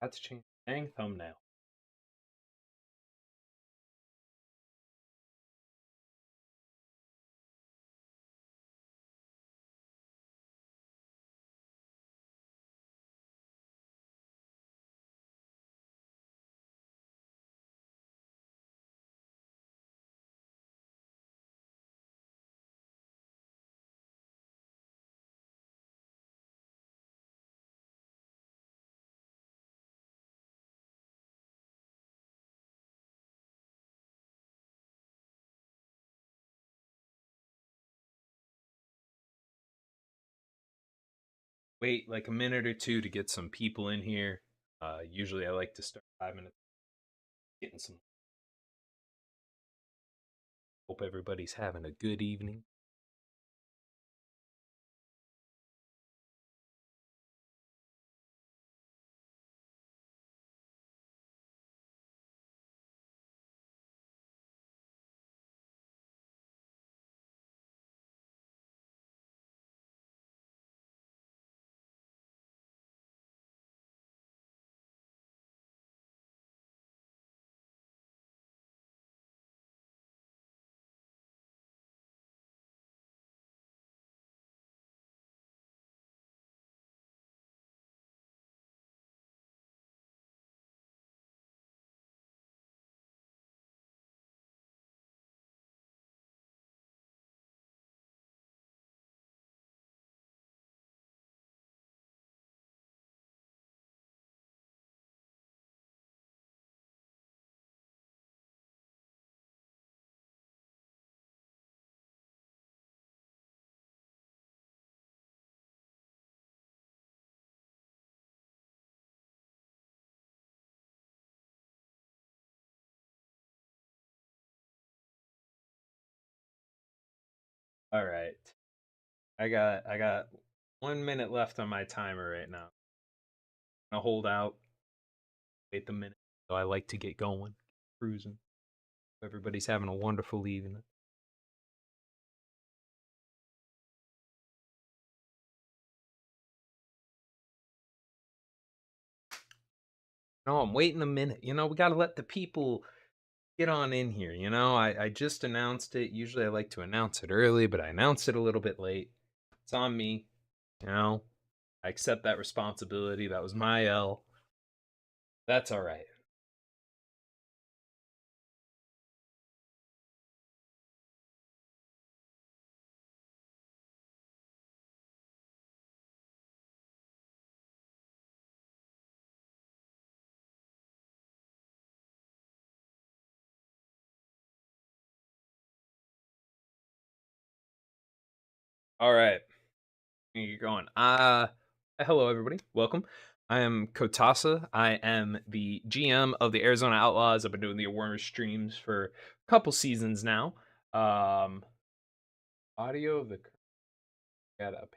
Had to change the dang thumbnail. Wait like a minute or two to get some people in here. Usually I like to start 5 minutes getting some. Hope everybody's having a good evening. All right. I got 1 minute left on my timer right now. I'm gonna hold out, wait the minute. So I like to get going, cruising. Everybody's having a wonderful evening. No, I'm waiting a minute. We gotta let the people get on in here. I just announced it. Usually I like to announce it early, but I announced it a little bit late. It's on me. You know, I accept that responsibility. That was my L. That's all right. All right. You're going. Hello everybody. Welcome. I am Kotasa. I am the GM of the Arizona Outlaws. I've been doing the awareness streams for a couple seasons now. Audio of the got up.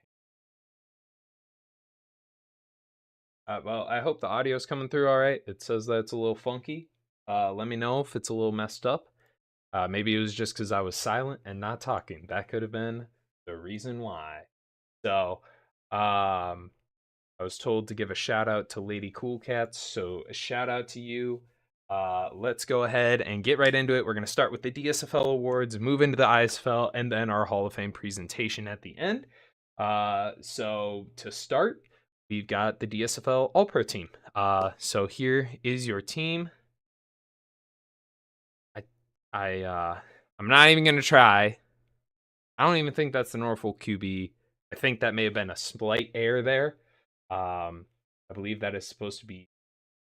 Well, I hope the audio's coming through all right. It says that it's a little funky. Let me know if it's a little messed up. Maybe it was just because I was silent and not talking. That could have been the reason why. So, I was told to give a shout out to Lady Cool Cats, so a shout out to you. Let's go ahead and get right into it. We're going to start with the DSFL awards, move into the ISFL, and then our Hall of Fame presentation at the end. So to start, we've got the DSFL All Pro team. So here is your team. I'm not even going to try. I don't even think that's the Norfolk QB. I think that may have been a slight error there. I believe that is supposed to be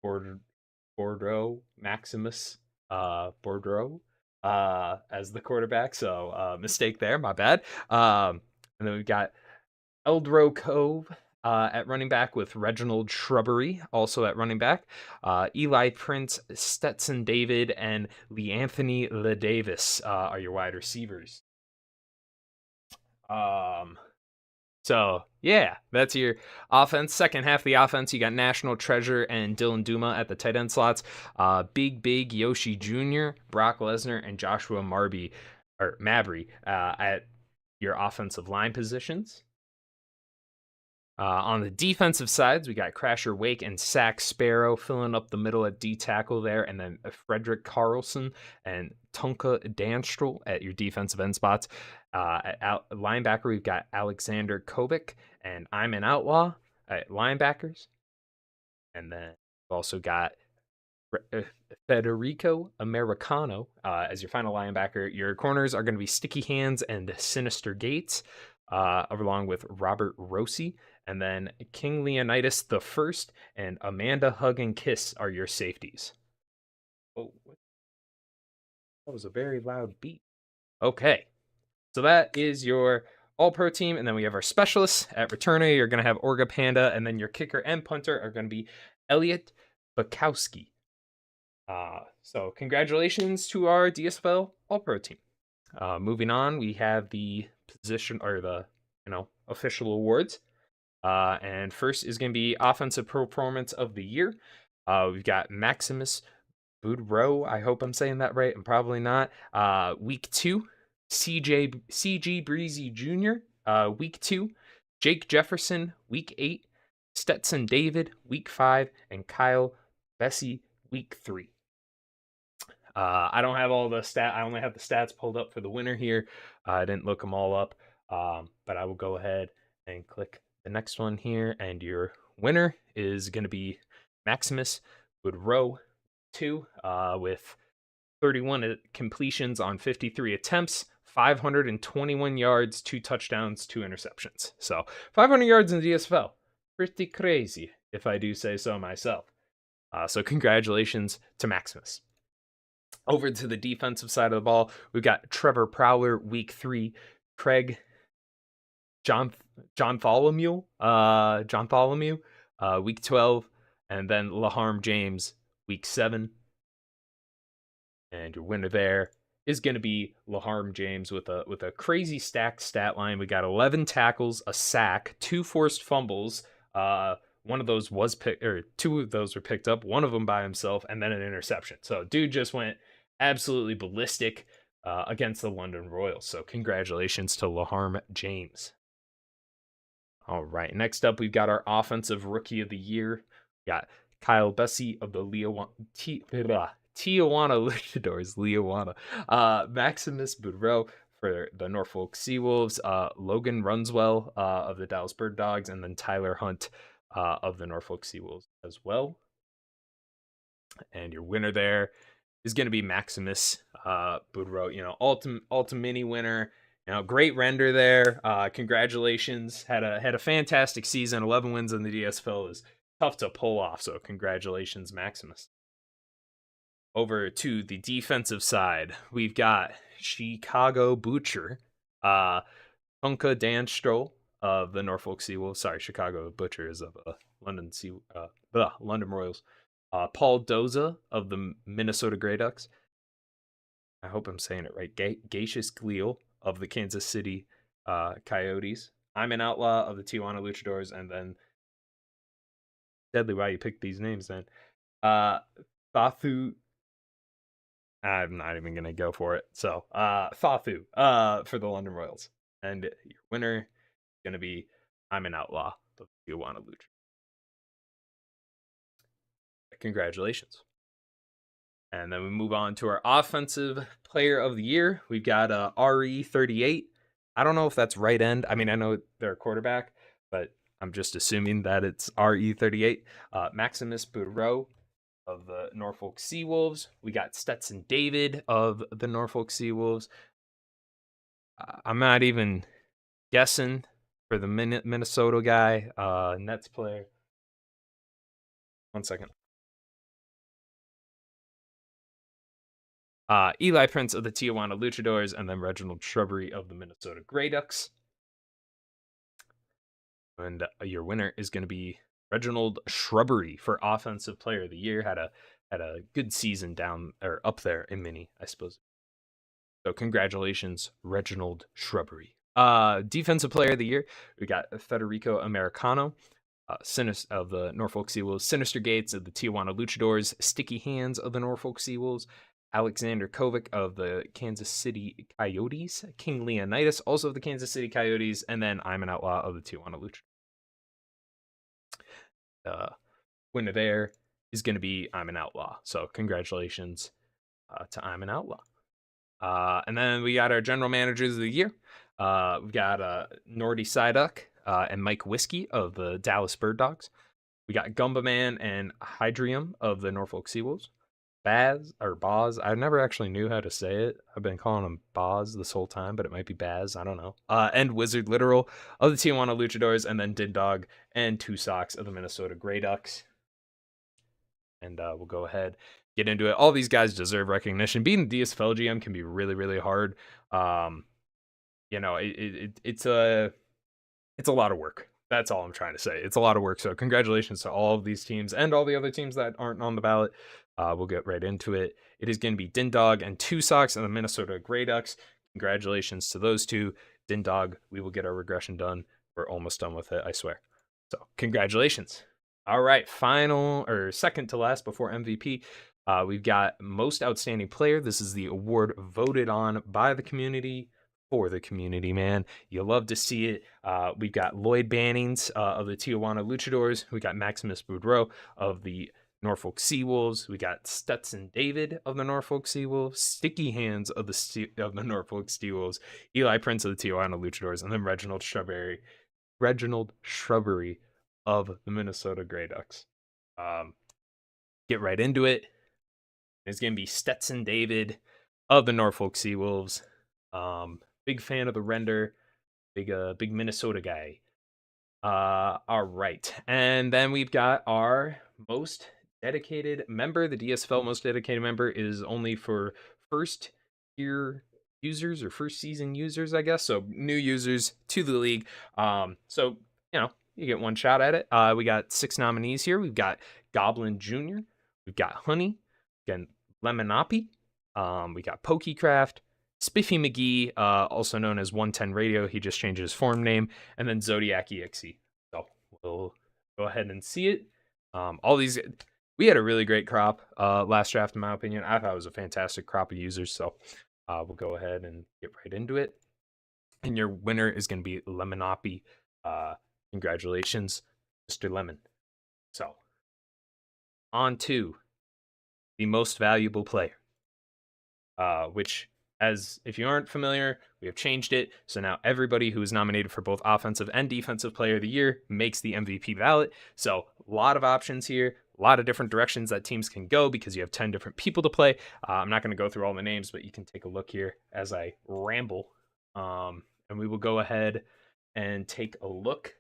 Bordeaux Maximus Bordeaux as the quarterback. So mistake there, my bad. And then we've got Eldro Cove at running back with Reginald Shrubbery also at running back. Eli Prince, Stetson David, and Leanthony LeDavis are your wide receivers. So yeah, that's your offense. Second half of the offense, you got National Treasure and Dylan Duma at the tight end slots. Big Yoshi Jr., Brock Lesnar, and Joshua Mabry at your offensive line positions. On the defensive sides, we got Crasher Wake and Sack Sparrow filling up the middle at D tackle there, and then Frederick Carlson and Tunka Danstrel at your defensive end spots. At linebacker, we've got Alexander Kovic and I'm an Outlaw at linebackers. And then we've also got Federico Americano as your final linebacker. Your corners are going to be Sticky Hands and Sinister Gates, along with Robert Rossi. And then King Leonidas the First and Amanda Hug and Kiss are your safeties. Oh, that was a very loud beat. Okay, so that is your all-pro team, and then we have our specialists at returner. You're going to have Orga Panda, and then your kicker and punter are going to be Elliot Bukowski. So congratulations to our DSFL All-Pro team. Moving on, we have the position or the official awards. And first is going to be Offensive Performance of the Year. We've got Maximus Boudreau. I hope I'm saying that right. I'm probably not. Week 2, CG Breezy Jr. Week 2, Jake Jefferson. Week 8, Stetson David. Week 5, and Kyle Bessie. Week 3. I don't have all the stat. I only have the stats pulled up for the winner here. I didn't look them all up, but I will go ahead and click the next one here, and your winner is going to be Maximus Woodrow 2 with 31 completions on 53 attempts, 521 yards, 2 touchdowns, 2 interceptions. So 500 yards in the DSFL. Pretty crazy, if I do say so myself. So congratulations to Maximus. Over to the defensive side of the ball, we've got Trevor Prowler, week 3, Craig John Tholomew, week 12, and then Laharm James, week 7. And your winner there is going to be Laharm James with a crazy stacked stat line. We got 11 tackles, a sack, 2 forced fumbles. One of those was picked, or 2 of those were picked up. One of them by himself, and then an interception. So dude just went absolutely ballistic against the London Royals. So congratulations to Laharm James. All right, next up we've got our Offensive Rookie of the Year. We got Kyle Bessie of the Tijuana Luchadors. Maximus Boudreau for the Norfolk Seawolves. Logan Runswell of the Dallas Bird Dogs, and then Tyler Hunt of the Norfolk Seawolves as well. And your winner there is going to be Maximus Boudreau. Ultimate winner. Great render there. Congratulations. Had a fantastic season. 11 wins in the DSFL is tough to pull off. So congratulations, Maximus. Over to the defensive side, we've got Chicago Butcher, Tunka Danstrol of the Norfolk Seawolves. Sorry, Chicago Butcher is of London Royals. Paul Doza of the Minnesota Grey Ducks. I hope I'm saying it right. Gacious Gleal of the Kansas City Coyotes. I'm an Outlaw of the Tijuana Luchadors, and then deadly why you picked these names then. Fathu. I'm not even gonna go for it. So Fathu for the London Royals. And your winner is gonna be I'm an Outlaw of the Tijuana Luchadors. Congratulations. And then we move on to our Offensive Player of the Year. We've got RE38. I don't know if that's right end. I mean, I know they're a quarterback, but I'm just assuming that it's RE38. Maximus Boudreau of the Norfolk Seawolves. We got Stetson David of the Norfolk Seawolves. I'm not even guessing for the Minnesota guy, Nets player. 1 second. Eli Prince of the Tijuana Luchadors, and then Reginald Shrubbery of the Minnesota Grey Ducks. And your winner is going to be Reginald Shrubbery for Offensive Player of the Year. Had a good season down or up there in Mini, I suppose. So congratulations, Reginald Shrubbery. Defensive Player of the Year, we got Federico Americano of the Norfolk Seawolves, Sinister Gates of the Tijuana Luchadors, Sticky Hands of the Norfolk Seawolves, Alexander Kovic of the Kansas City Coyotes, King Leonidas also of the Kansas City Coyotes, and then I'm an Outlaw of the Tijuana Luchadors. winner there is going to be I'm an Outlaw. So congratulations to I'm an Outlaw. And then we got our general managers of the year. We've got Nordy Psyduck and Mike Whiskey of the Dallas Bird Dogs. We got Gumba Man and Hydrium of the Norfolk Seawolves. Baz or Boz. I never actually knew how to say it. I've been calling him Boz this whole time, but it might be Baz. I don't know. And Wizard Literal of the Tijuana Luchadors, and then Din Dog and Two Socks of the Minnesota Grey Ducks. And we'll go ahead, get into it. All these guys deserve recognition. Being the DSFL GM can be really, really hard. It's a lot of work. That's all I'm trying to say. It's a lot of work. So congratulations to all of these teams and all the other teams that aren't on the ballot. We'll get right into it. It is going to be Din Dog and Two Socks and the Minnesota Grey Ducks. Congratulations to those two. Din Dog, we will get our regression done. We're almost done with it, I swear. So congratulations. All right, final or second to last before MVP. We've got Most Outstanding Player. This is the award voted on by the community for the community, man. You love to see it. We've got Lloyd Bannings of the Tijuana Luchadors. We got Maximus Boudreau of the Norfolk Seawolves. We got Stetson David of the Norfolk Seawolves. Sticky Hands of the Norfolk Seawolves. Eli Prince of the Tijuana Luchadors, and then Reginald Shrubbery of the Minnesota Grey Ducks. Get right into it. It's going to be Stetson David of the Norfolk Seawolves. Big fan of the render. Big Minnesota guy. All right. And then we've got our most dedicated member. The DSFL most dedicated member is only for first year users or first season users, I guess. So new users to the league. So, you get one shot at it. We got 6 nominees here. We've got Goblin Jr. We've got Honey. Again, Lemonoppy. We got Pokecraft. Spiffy McGee, also known as 110 Radio. He just changed his form name. And then Zodiac EXE. So we'll go ahead and see it. All these, we had a really great crop last draft, in my opinion. I thought it was a fantastic crop of users. So we'll go ahead and get right into it. And your winner is going to be Lemonoppy. Congratulations, Mr. Lemon. So, on to the most valuable player, which, as if you aren't familiar, we have changed it. So now everybody who is nominated for both offensive and defensive player of the year makes the MVP ballot. So a lot of options here, a lot of different directions that teams can go because you have 10 different people to play. I'm not going to go through all the names, but you can take a look here as I ramble. And we will go ahead and take a look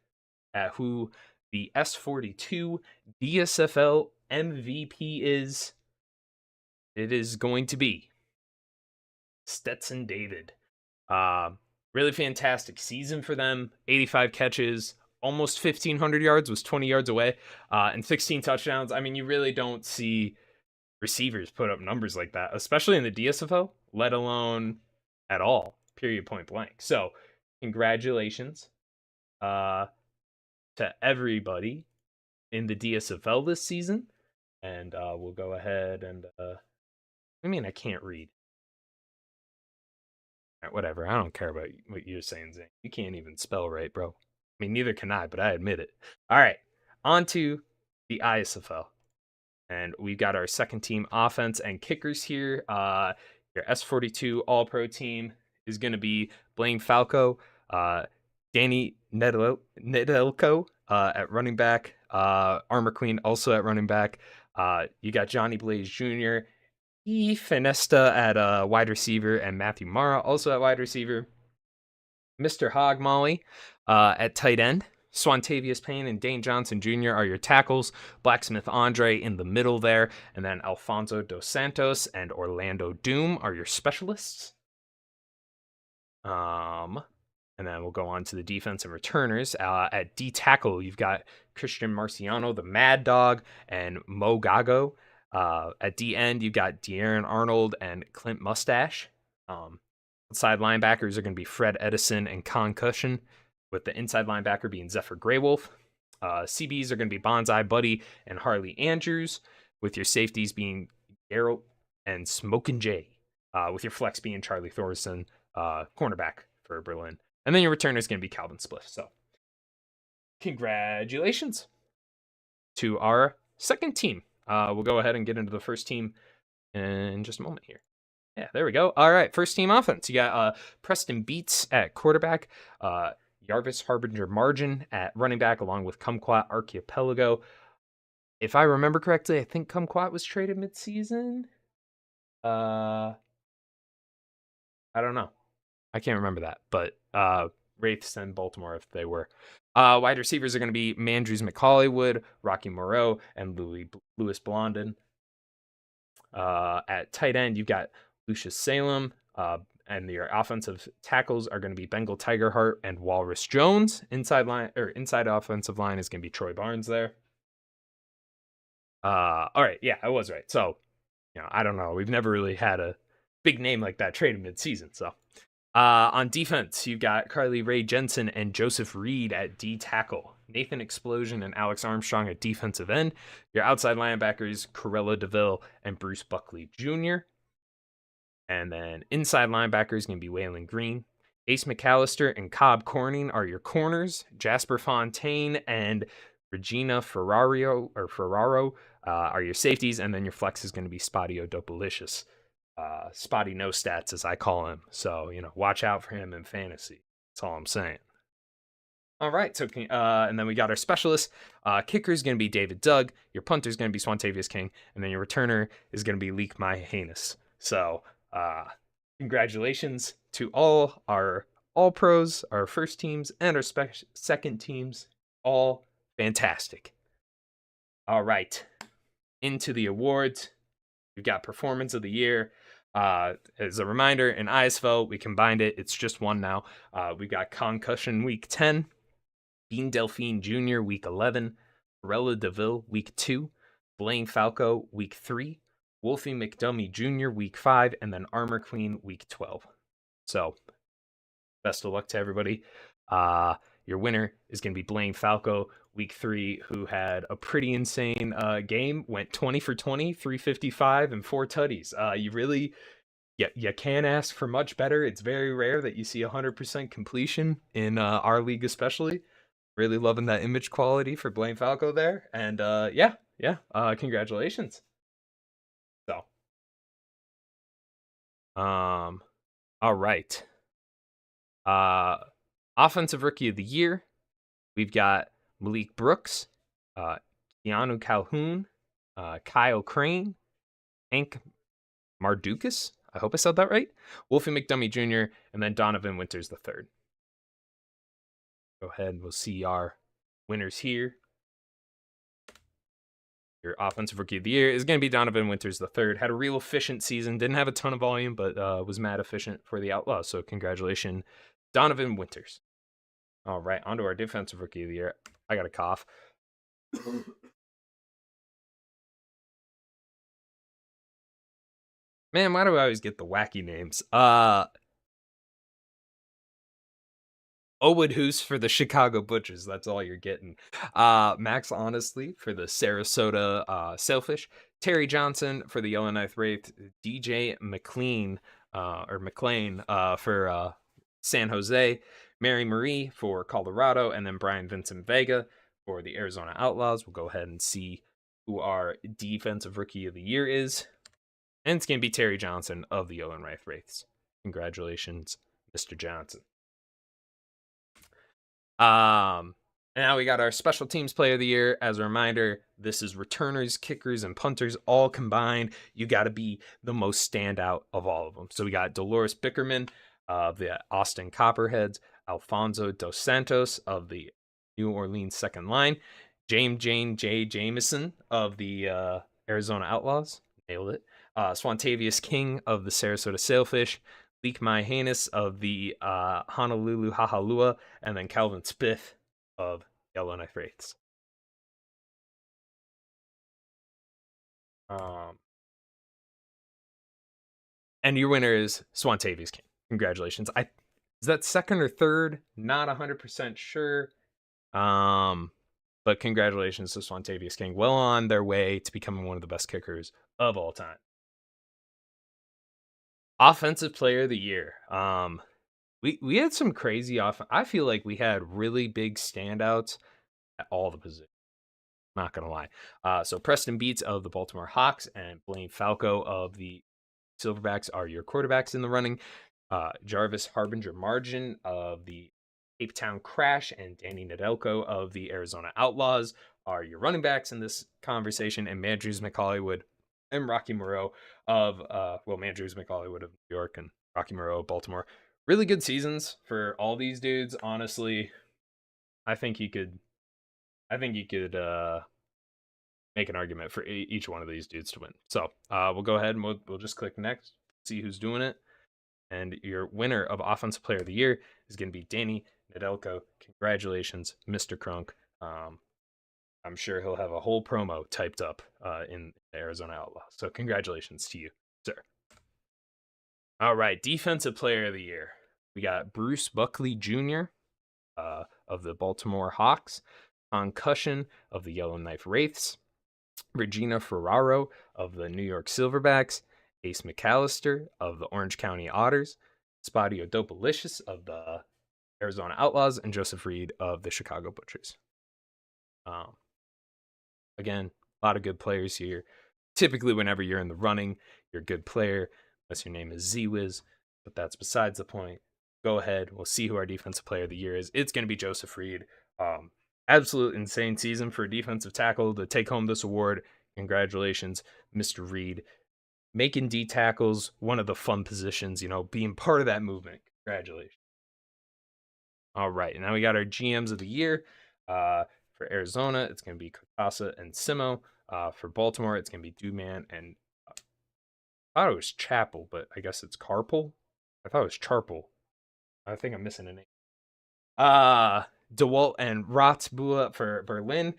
at who the S42 DSFL MVP is. It is going to be Stetson David. Really fantastic season for them. 85 catches, almost 1,500 yards, was 20 yards away, and 16 touchdowns. I mean, you really don't see receivers put up numbers like that, especially in the DSFL, let alone at all, period, point blank. So, congratulations to everybody in the DSFL this season. And we'll go ahead and... I can't read. Right, whatever. I don't care about what you're saying, Zane. You can't even spell right, bro. I mean, neither can I, but I admit it. All right, on to the ISFL. And we've got our second team offense and kickers here. Your S42 All-Pro team is going to be Blaine Falco, Danny Nedelko at running back, Armor Queen also at running back. You got Johnny Blaze Jr., Finesta at wide receiver, and Matthew Mara also at wide receiver. Mr. Hog Molly at tight end. Swantavius Payne and Dane Johnson Jr. are your tackles. Blacksmith Andre in the middle there. And then Alfonso Dos Santos and Orlando Doom are your specialists. And then we'll go on to the defense and returners. At D tackle, you've got Christian Marciano, the Mad Dog, and Mo Gago. At D end, you've got De'Aaron Arnold and Clint Mustache. Outside linebackers are going to be Fred Edison and Concussion, with the inside linebacker being Zephyr Greywolf. CBs are going to be Bonsai Buddy and Harley Andrews, with your safeties being Geralt and Smokin' Jay, with your flex being Charlie Thorson, cornerback for Berlin. And then your returner is going to be Calvin Spliff. So, congratulations to our second team. We'll go ahead and get into the first team in just a moment here. Yeah, there we go. All right, first team offense. You got Preston Beats at quarterback, Jarvis Harbinger Margin at running back, along with Kumquat Archipelago. If I remember correctly, I think Kumquat was traded midseason. I don't know. I can't remember that, but Wraiths and Baltimore if they were. Wide receivers are going to be Mandrews McCollywood, Rocky Moreau, and Louis Blondin. At tight end, you've got Lucius Salem, and your offensive tackles are going to be Bengal Tigerheart and Walrus Jones. Inside offensive line is going to be Troy Barnes there. All right, yeah, I was right. So, I don't know. We've never really had a big name like that traded mid-season. So, on defense, you've got Carly Ray Jensen and Joseph Reed at D tackle, Nathan Explosion and Alex Armstrong at defensive end. Your outside linebackers, Corella DeVille and Bruce Buckley Jr. And then inside linebackers going to be Waylon Green. Ace McAllister and Cobb Corning are your corners. Jasper Fontaine and Regina Ferraro are your safeties. And then your flex is going to be Spotty Odopalicious. Spotty no stats, as I call him. So, watch out for him in fantasy. That's all I'm saying. All right, so and then we got our specialist. Kicker is going to be David Doug. Your punter is going to be Swantavius King. And then your returner is going to be Leek My Heinous. So, congratulations to all our all-pros, our first teams, and our second teams. All fantastic. All right, into the awards. We've got Performance of the Year. As a reminder, in ISFL, we combined it. It's just one now. We've got Concussion Week 10, Bean Delphine Jr. Week 11, Corella DeVille Week 2, Blaine Falco Week 3, Wolfie McDummy Jr. Week 5, and then Armor Queen Week 12. So, best of luck to everybody. Your winner is going to be Blaine Falco Week 3, who had a pretty insane game. Went 20 for 20, 355, and 4 tutties. You can't ask for much better. It's very rare that you see 100% completion in our league, especially. Really loving that image quality for Blaine Falco there. And congratulations. So, all right. Offensive Rookie of the Year, we've got Malik Brooks, Keanu Calhoun, Kyle Crane, Hank Mardukas, I hope I said that right, Wolfie McDummy Jr., and then Donovan Winters III. Go ahead and we'll see our winners here. Your Offensive Rookie of the Year is going to be Donovan Winters III. Had a real efficient season. Didn't have a ton of volume, but was mad efficient for the Outlaws. So congratulations, Donovan Winters. All right, on to our Defensive Rookie of the Year. I got a cough. Man, why do I always get the wacky names? Owood Hoos for the Chicago Butchers. That's all you're getting. Max Honestly for the Sarasota Sailfish. Terry Johnson for the Yellowknife Wraith. DJ McLean for San Jose. Mary Marie for Colorado. And then Brian Vincent Vega for the Arizona Outlaws. We'll go ahead and see who our Defensive Rookie of the Year is. And it's going to be Terry Johnson of the Yellowknife Wraiths. Congratulations, Mr. Johnson. Now we got our Special Teams Player of the Year. As a reminder, this is returners, kickers, and punters all combined. You got to be the most standout of all of them. So we got Dolores Bickerman of the Austin Copperheads, Alfonso Dos Santos of the New Orleans Second Line, Jane J. Jameson of the Arizona Outlaws. Nailed it. Swantavius King of the Sarasota Sailfish, Leek My Heinous of the Honolulu Hahalua, and then Calvin Spiff of Yellowknife Wraiths. And your winner is Swantavius King. Congratulations. Is that second or third? Not 100% sure. But congratulations to Swantavius King. Well on their way to becoming one of the best kickers of all time. Offensive Player of the Year. We had some crazy I feel like we had really big standouts at all the positions. Not going to lie. So Preston Beats of the Baltimore Hawks and Blaine Falco of the Silverbacks are your quarterbacks in the running. Jarvis Harbinger Margin of the Cape Town Crash and Danny Nedelko of the Arizona Outlaws are your running backs in this conversation, and Mandrews McHollywood and Rocky Moreau of Mandrews McHollywood of New York and Rocky Moreau of Baltimore. Really good seasons for all these dudes. Honestly, I think you could make an argument for each one of these dudes to win. So we'll go ahead and we'll just click next, see who's doing it. And your winner of Offensive Player of the Year is going to be Danny Nedelko. Congratulations, Mr. Crunk. I'm sure he'll have a whole promo typed up in the Arizona Outlaws. So congratulations to you, sir. All right, Defensive Player of the Year. We got Bruce Buckley Jr. Of the Baltimore Hawks, Concussion of the Yellowknife Wraiths, Regina Ferraro of the New York Silverbacks, Ace McAllister of the Orange County Otters, Spotty Odopalicious of the Arizona Outlaws, and Joseph Reed of the Chicago Butchers. Again, a lot of good players here. Typically, whenever you're in the running, you're a good player, unless your name is Z-Wiz, but that's besides the point. Go ahead. We'll see who our Defensive Player of the Year is. It's going to be Joseph Reed. Absolute insane season for a defensive tackle to take home this award. Congratulations, Mr. Reed. Making D tackles one of the fun positions, being part of that movement. Congratulations. All right, now we got our GMs of the year. For Arizona, it's going to be Kakasa and Simo. For Baltimore, it's going to be Dudeman and I thought it was Chapel, but I guess it's Carpel. I thought it was Charpel. I think I'm missing a name. DeWalt and Rotzbula for Berlin.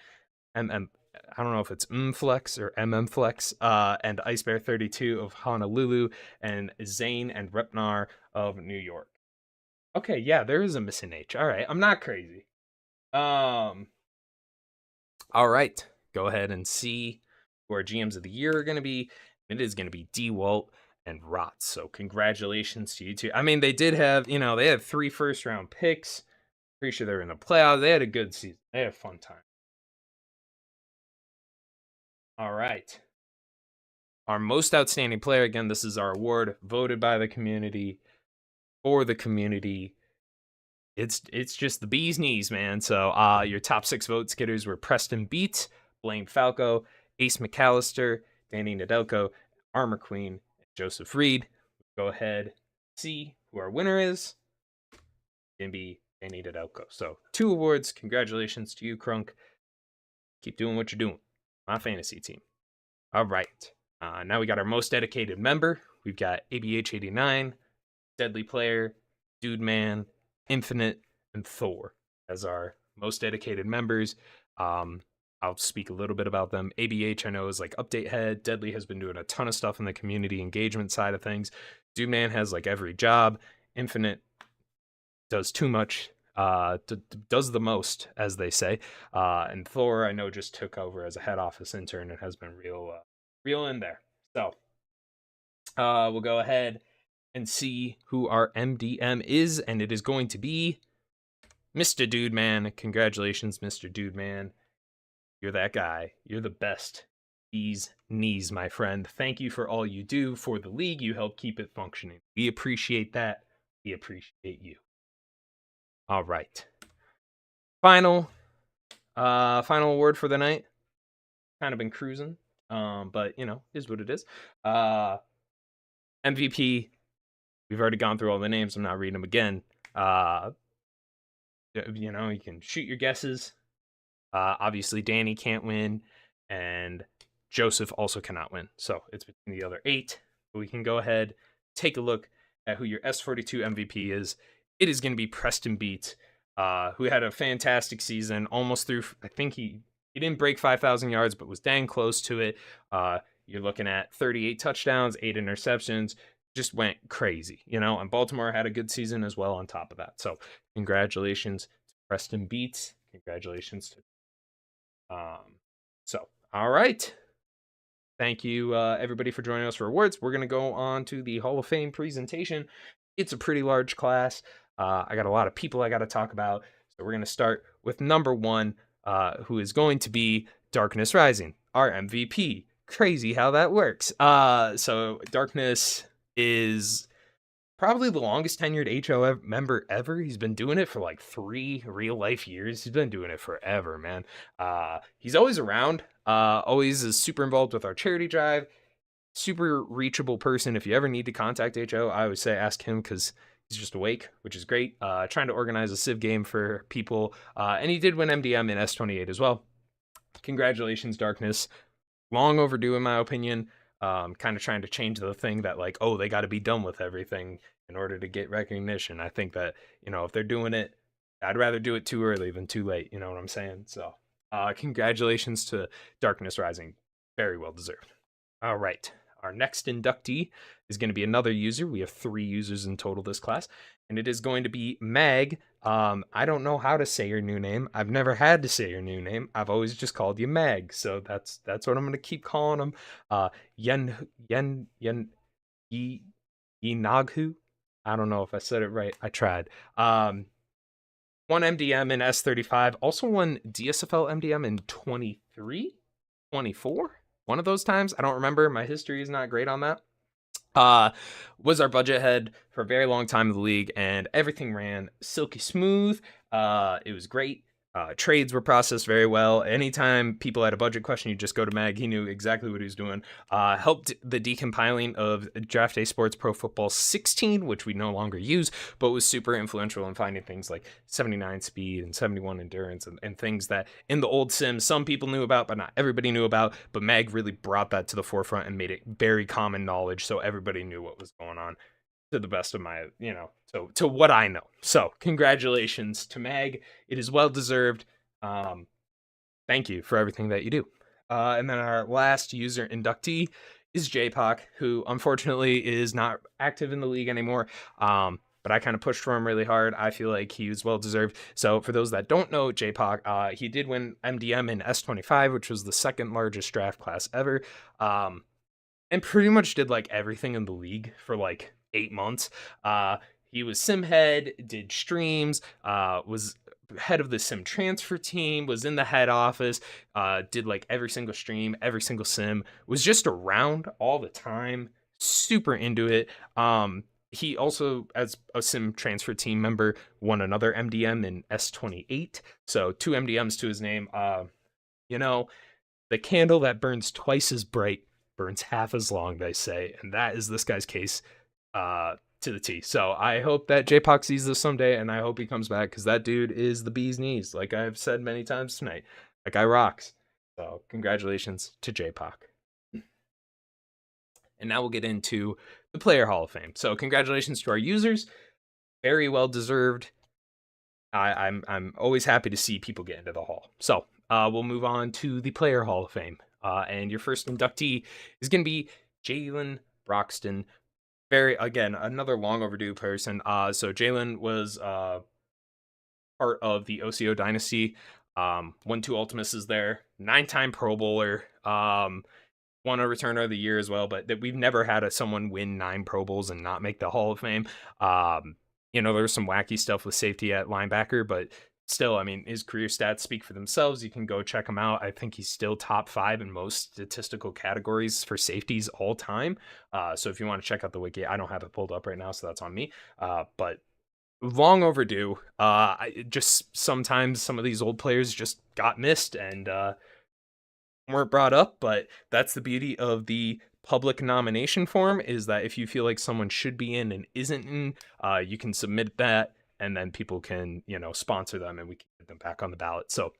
I don't know if it's Flex or Flex. And Ice Bear 32 of Honolulu, and Zane and Repnar of New York. Okay, yeah, there is a missing H. All right, I'm not crazy. All right, go ahead and see who our GMs of the year are going to be. It is going to be DeWalt and Rotz. So congratulations to you two. I mean, they did have, they had 3 first-round picks. Pretty sure they're in the playoffs. They had a good season. They had a fun time. All right. Our most outstanding player, again, this is our award voted by the community, for the community. It's just the bee's knees, man. So your top 6 votes getters were Preston Beat, Blaine Falco, Ace McAllister, Danny Nedelko, Armor Queen, and Joseph Reed. Go ahead, see who our winner is. Gonna be Danny Nedelko. So 2 awards. Congratulations to you, Crunk. Keep doing what you're doing. My fantasy team. All right. Now we got our most dedicated member. We've got ABH89, Deadly Player, Dude Man, Infinite, and Thor as our most dedicated members. I'll speak a little bit about them. ABH, I know, is like update head. Deadly has been doing a ton of stuff in the community engagement side of things. Dude Man has like every job. Infinite does too much. Does the most, as they say. And Thor, I know, just took over as a head office intern and has been real in there. So we'll go ahead and see who our MDM is, and it is going to be Mr. Dude Man. Congratulations, Mr. Dude Man. You're that guy. You're the best. These knees, my friend. Thank you for all you do for the league. You help keep it functioning. We appreciate that. We appreciate you. All right. Final award for the night. Kind of been cruising, but is what it is. MVP. We've already gone through all the names. I'm not reading them again. You can shoot your guesses. Obviously, Danny can't win, and Joseph also cannot win. So it's between the other 8. But we can go ahead, take a look at who your S42 MVP is. It is going to be Preston Beat, who had a fantastic season, almost through. I think he didn't break 5,000 yards, but was dang close to it. You're looking at 38 touchdowns, 8 interceptions. Just went crazy, and Baltimore had a good season as well on top of that. So congratulations to Preston Beats. Congratulations to all right. Thank you, everybody, for joining us for awards. We're going to go on to the Hall of Fame presentation. It's a pretty large class. I got a lot of people I got to talk about. So we're going to start with number 1, who is going to be Darkness Rising, our MVP. Crazy how that works. So Darkness is probably the longest tenured HO member ever. He's been doing it for like 3 real life years. He's been doing it forever, man. He's always around, always is super involved with our charity drive, super reachable person. If you ever need to contact HO, I always say ask him because he's just awake, which is great. Trying to organize a Civ game for people. And he did win MDM in S28 as well. Congratulations, Darkness. Long overdue, in my opinion. Kind of trying to change the thing that, like, oh, they got to be done with everything in order to get recognition. I think that, if they're doing it, I'd rather do it too early than too late. You know what I'm saying? So, congratulations to Darkness Rising. Very well deserved. All right. Our next inductee is going to be another user. We have 3 users in total this class, and it is going to be Mag. I don't know how to say your new name. I've never had to say your new name. I've always just called you Mag, so that's what I'm going to keep calling him. Yen Naghu. I don't know if I said it right. I tried. One MDM in S35, also one DSFL MDM in 23, 24. One of those times. I don't remember. My history is not great on that. Was our budget head for a very long time in the league, and everything ran silky smooth. It was great. Trades were processed very well. Anytime people had a budget question, you just go to Mag. He knew exactly what he was doing. Helped the decompiling of Draft Day Sports Pro Football 16, which we no longer use, but was super influential in finding things like 79 speed and 71 endurance and things that in the old Sims some people knew about, but not everybody knew about. But Mag really brought that to the forefront and made it very common knowledge, so everybody knew what was going on. To the best of my, to what I know. So congratulations to Mag. It is well deserved. Thank you for everything that you do. And then our last user inductee is JPOC, who unfortunately is not active in the league anymore. But I kind of pushed for him really hard. I feel like he was well deserved. So for those that don't know, JPOC, he did win MDM in S25, which was the 2nd largest draft class ever. And pretty much did like everything in the league for like 8 months. He was sim head, did streams, was head of the sim transfer team, was in the head office, did like every single stream, every single sim, was just around all the time, super into it. He also, as a sim transfer team member, won another MDM in S28. So 2 MDMs to his name. The candle that burns twice as bright burns half as long, they say, and that is this guy's case to the T. So I hope that JPOC sees this someday, and I hope he comes back, because that dude is the bee's knees, like I've said many times tonight. That guy rocks. So congratulations to JPOC. And now we'll get into the Player Hall of Fame. So congratulations to our users. Very well deserved. I'm always happy to see people get into the hall. So we'll move on to the Player Hall of Fame. And your first inductee is going to be Jalen Broxton. Again, another long overdue person. So Jalen was part of the OCO dynasty. Won 2 Ultimuses there. 9-time Pro Bowler. Won a Returner of the Year as well. But we've never had someone win 9 Pro Bowls and not make the Hall of Fame. There was some wacky stuff with safety at linebacker, but still, I mean, his career stats speak for themselves. You can go check him out. I think he's still top 5 in most statistical categories for safeties all time. So if you want to check out the wiki, I don't have it pulled up right now, so that's on me. But long overdue. Just sometimes some of these old players just got missed and weren't brought up, but that's the beauty of the public nomination form, is that if you feel like someone should be in and isn't in, you can submit that, and then people can, sponsor them and we can get them back on the ballot. So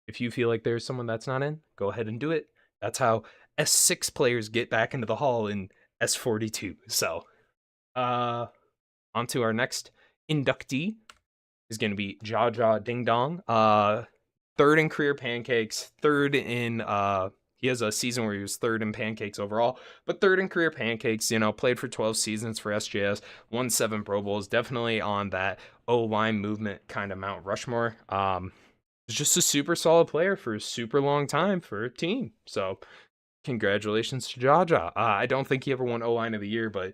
if you feel like there's someone that's not in, go ahead and do it. That's how S6 players get back into the hall in S42. So on to our next inductee is going to be Jaja Ding Dong. 3rd in career pancakes, 3rd in he has a season where he was 3rd in pancakes overall, but 3rd in career pancakes. Played for 12 seasons for SJS, won 7 Pro Bowls, definitely on that O-line movement kind of Mount Rushmore. Just a super solid player for a super long time for a team. So congratulations to Jaja. I don't think he ever won O-line of the year, but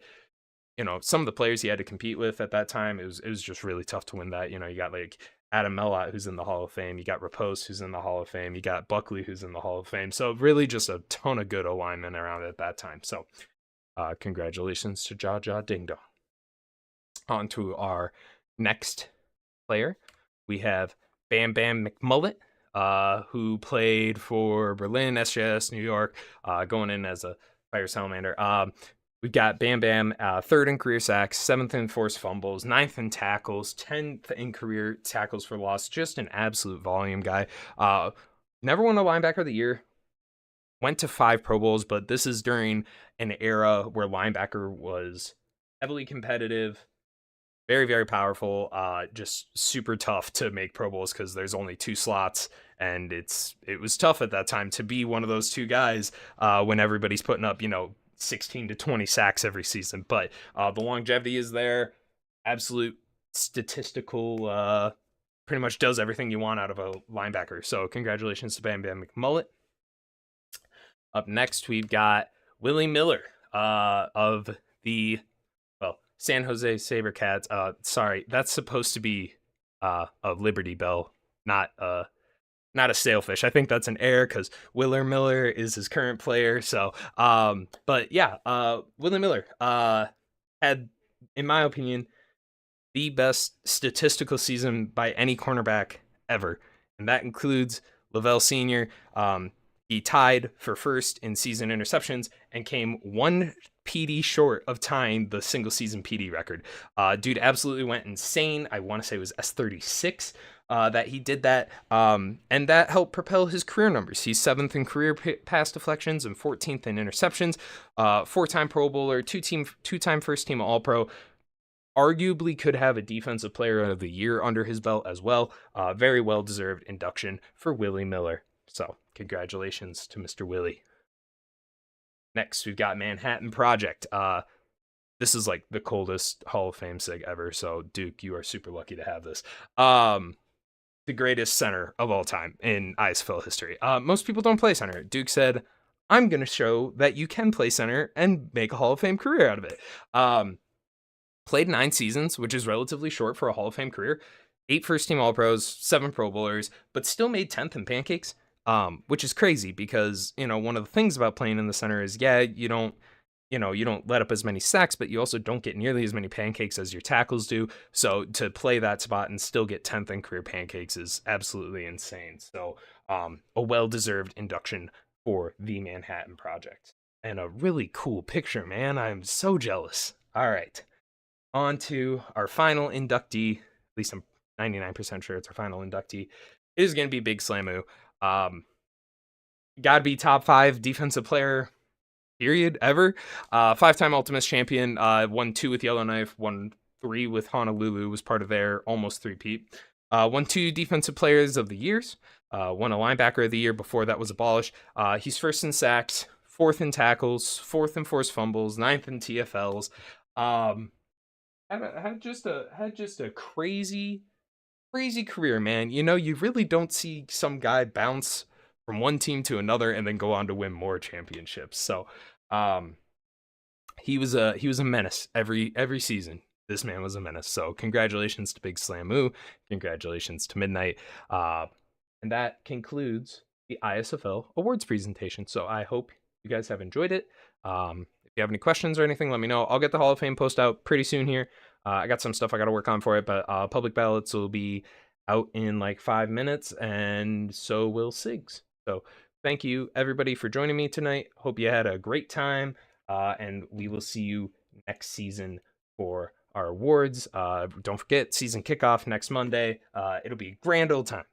some of the players he had to compete with at that time, it was just really tough to win that. You got like Adam Mellott, who's in the Hall of Fame. You got Repose, who's in the Hall of Fame. You got Buckley, who's in the Hall of Fame. So really just a ton of good alignment around at that time. So congratulations to Jaja Ding Dong. On to our next player. We have Bam Bam McMullet, who played for Berlin, SJS, New York, going in as a fire salamander. We've got Bam Bam, 3rd in career sacks, 7th in forced fumbles, 9th in tackles, 10th in career tackles for loss. Just an absolute volume guy. Never won a linebacker of the year. Went to 5 Pro Bowls, but this is during an era where linebacker was heavily competitive, very, very powerful, just super tough to make Pro Bowls because there's only 2 slots, and it was tough at that time to be one of those 2 guys when everybody's putting up, 16 to 20 sacks every season. But the longevity is there. Absolute statistical, pretty much does everything you want out of a linebacker. So congratulations to Bam Bam McMullet. Up next, we've got Willie Miller of the San Jose SaberCats. Sorry, that's supposed to be a Liberty Bell, not a sailfish. I think that's an error because Willer Miller is his current player. So, but yeah, Willie Miller had, in my opinion, the best statistical season by any cornerback ever, and that includes Lavelle Sr. He tied for first in season interceptions and came 1 PD short of tying the single season PD record. Dude absolutely went insane. I want to say it was S42 that he did that, and that helped propel his career numbers. He's 7th in career pass deflections and 14th in interceptions. 4-time Pro Bowler, 2-time first team All-Pro. Arguably could have a defensive player of the year under his belt as well. Very well deserved induction for Willie Miller. So congratulations to Mr. Willie. Next, we've got Manhattan Project. This is like the coldest Hall of Fame sig ever. So Duke, you are super lucky to have this. The greatest center of all time in ISFL history. Most people don't play center. Duke said, I'm going to show that you can play center and make a Hall of Fame career out of it. Played 9 seasons, which is relatively short for a Hall of Fame career. 8 first-team All-Pros, 7 Pro Bowlers, but still made 10th in pancakes, which is crazy because, one of the things about playing in the center is, you don't let up as many sacks, but you also don't get nearly as many pancakes as your tackles do. So to play that spot and still get 10th in career pancakes is absolutely insane. So a well-deserved induction for the Manhattan Project. And a really cool picture, man. I'm so jealous. All right. On to our final inductee. At least I'm 99% sure it's our final inductee. It is going to be Big Slamu. Gotta be top 5 defensive player, period, ever. 5-time Ultimates champion. Won 2 with Yellowknife. Won 3 with Honolulu. Was part of their almost 3-peat. Won 2 defensive players of the years. Won a linebacker of the year before that was abolished. He's 1st in sacks, 4th in tackles, 4th in forced fumbles, 9th in TFLs. Had just a crazy career, man. You really don't see some guy bounce from one team to another and then go on to win more championships. So, he was a menace every season. This man was a menace. So, congratulations to Big Slamu. Congratulations to Midnight. And that concludes the ISFL awards presentation. So, I hope you guys have enjoyed it. If you have any questions or anything, let me know. I'll get the Hall of Fame post out pretty soon here. I got some stuff I got to work on for it, but public ballots will be out in like 5 minutes, and so will SIGs. So thank you, everybody, for joining me tonight. Hope you had a great time, and we will see you next season for our awards. Don't forget, season kickoff next Monday. It'll be a grand old time.